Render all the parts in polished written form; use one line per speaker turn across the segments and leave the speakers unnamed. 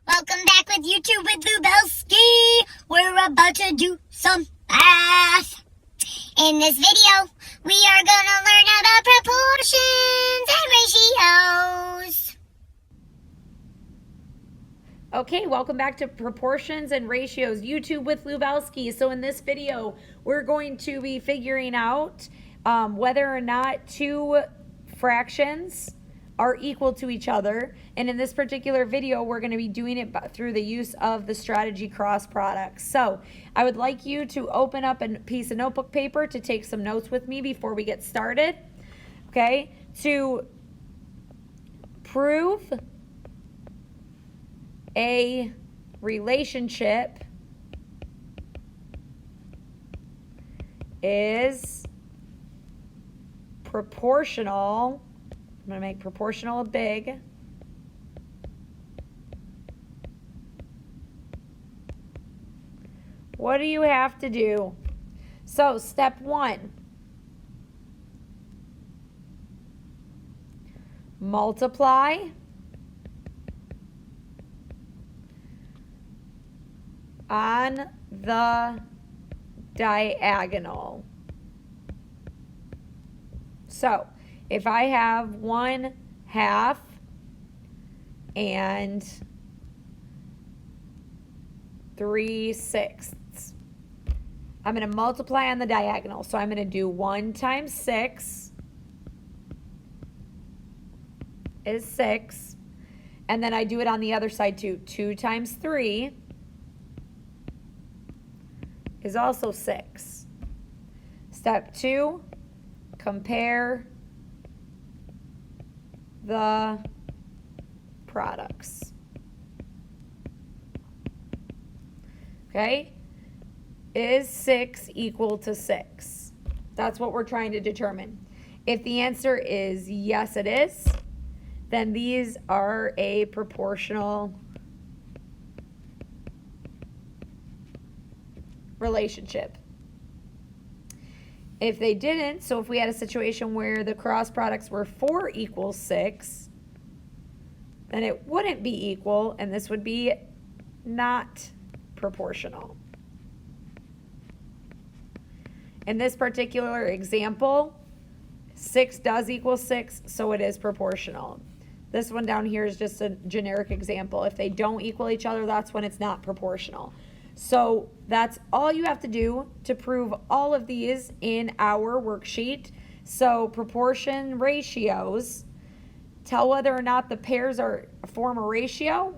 Welcome back with YouTube with Lubelski. We're about to do some math. In this video, we are going to learn about proportions and ratios.
Okay, welcome back to Proportions and Ratios, YouTube with Lubelski. So in this video, we're going to be figuring out whether or not two fractions are equal to each other. And in this particular video, we're going to be doing it through the use of the strategy cross products. So I would like you to open up a piece of notebook paper to take some notes with me before we get started. Okay, to prove a relationship is proportional. I'm going to make proportional a big. What do you have to do? So, step one. Multiply on the diagonal. So, if I have 1/2 and 3/6, I'm going to multiply on the diagonal. So I'm going to do 1 times 6 is 6. And then I do it on the other side too. 2 times 3 is also 6. Step 2, compare the products. Okay? Is 6 equal to 6? That's what we're trying to determine. If the answer is yes, it is, then these are a proportional relationship. If they didn't, so if we had a situation where the cross products were 4 equals 6, then it wouldn't be equal, and this would be not proportional. In this particular example, 6 does equal 6, so it is proportional. This one down here is just a generic example. If they don't equal each other, that's when it's not proportional. So that's all you have to do to prove all of these in our worksheet. So proportion ratios, tell whether or not the pairs form a ratio.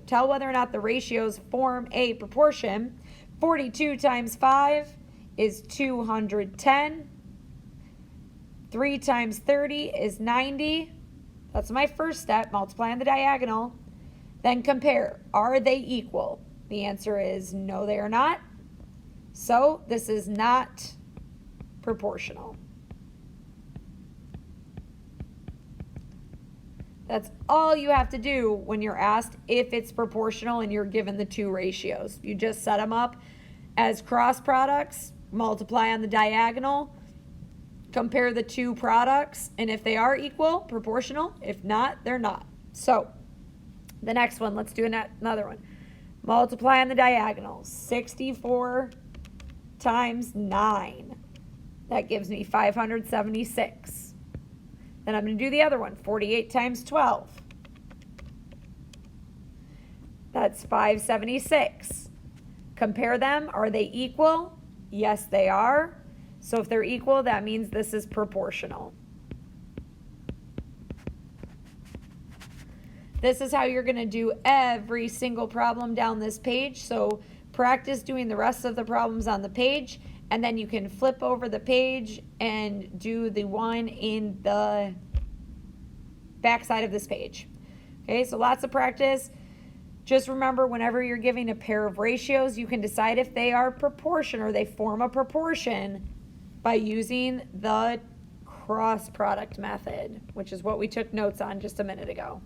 Tell whether or not the ratios form a proportion. 42 times 5 is 210. 3 times 30 is 90. That's my first step, multiply on the diagonal. Then compare, are they equal? The answer is no, they are not. So this is not proportional. That's all you have to do when you're asked if it's proportional and you're given the two ratios. You just set them up as cross products, multiply on the diagonal, compare the two products, and if they are equal, proportional. If not, they're not. So the next one, let's do another one. Multiply on the diagonal. 64 times 9. That gives me 576. Then I'm going to do the other one. 48 times 12. That's 576. Compare them. Are they equal? Yes, they are. So if they're equal, that means this is proportional. This is how you're going to do every single problem down this page. So practice doing the rest of the problems on the page, and then you can flip over the page and do the one in the back side of this page. Okay, so lots of practice. Just remember, whenever you're giving a pair of ratios, you can decide if they are proportion or they form a proportion by using the cross product method, which is what we took notes on just a minute ago.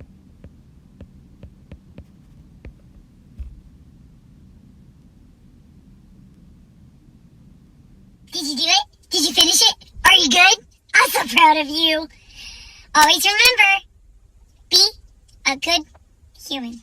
Did you do it? Did you finish it? Are you good? I'm so proud of you. Always remember, be a good human.